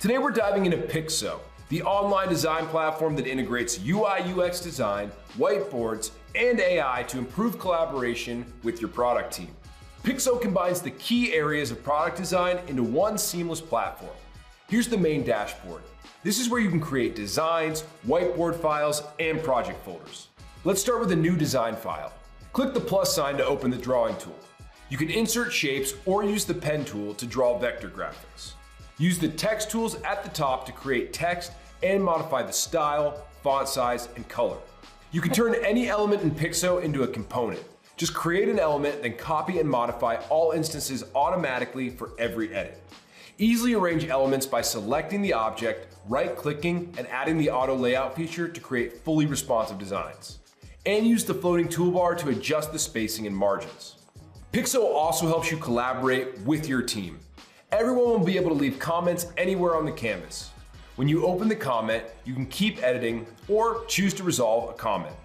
Today we're diving into Pixso, the online design platform that integrates UI/UX design, whiteboards, and AI to improve collaboration with your product team. Pixso combines the key areas of product design into one seamless platform. Here's the main dashboard. This is where you can create designs, whiteboard files, and project folders. Let's start with a new design file. Click the plus sign to open the drawing tool. You can insert shapes or use the pen tool to draw vector graphics. Use the text tools at the top to create text and modify the style, font size, and color. You can turn any element in Pixso into a component. Just create an element, then copy and modify all instances automatically for every edit. Easily arrange elements by selecting the object, right-clicking, and adding the auto layout feature to create fully responsive designs. And use the floating toolbar to adjust the spacing and margins. Pixso also helps you collaborate with your team. Everyone will be able to leave comments anywhere on the canvas. When you open the comment, you can keep editing or choose to resolve a comment.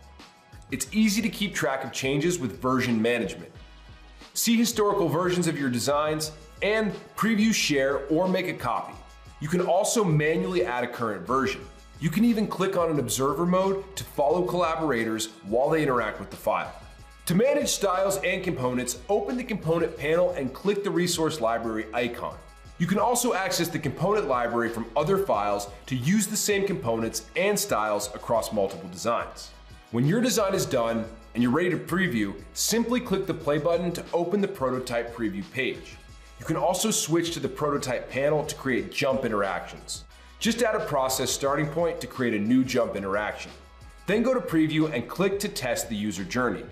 It's easy to keep track of changes with version management. See historical versions of your designs and preview, share, or make a copy. You can also manually add a current version. You can even click on an observer mode to follow collaborators while they interact with the file. To manage styles and components, open the component panel and click the resource library icon. You can also access the component library from other files to use the same components and styles across multiple designs. When your design is done and you're ready to preview, simply click the play button to open the prototype preview page. You can also switch to the prototype panel to create jump interactions. Just add a process starting point to create a new jump interaction. Then go to preview and click to test the user journey.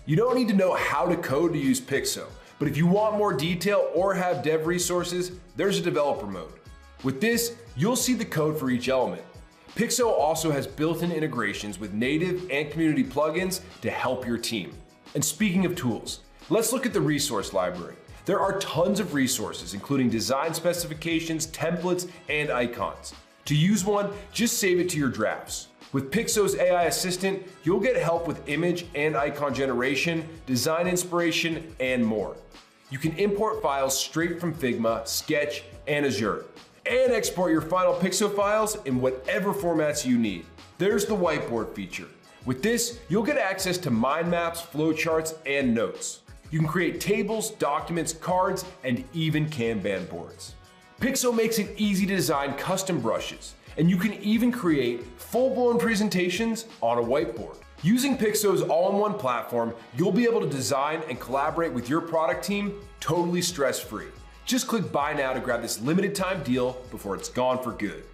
You don't need to know how to code to use Pixso, but if you want more detail or have dev resources, there's a developer mode. With this, you'll see the code for each element. Pixso also has built-in integrations with native and community plugins to help your team. And speaking of tools, let's look at the resource library. There are tons of resources, including design specifications, templates, and icons. To use one, just save it to your drafts. With Pixso's AI assistant, you'll get help with image and icon generation, design inspiration, and more. You can import files straight from Figma, Sketch, and Azure, and export your final Pixso files in whatever formats you need. There's the whiteboard feature. With this, you'll get access to mind maps, flowcharts, and notes. You can create tables, documents, cards, and even Kanban boards. Pixso makes it easy to design custom brushes, and you can even create full-blown presentations on a whiteboard. Using Pixso's all-in-one platform, you'll be able to design and collaborate with your product team totally stress-free. Just click buy now to grab this limited time deal before it's gone for good.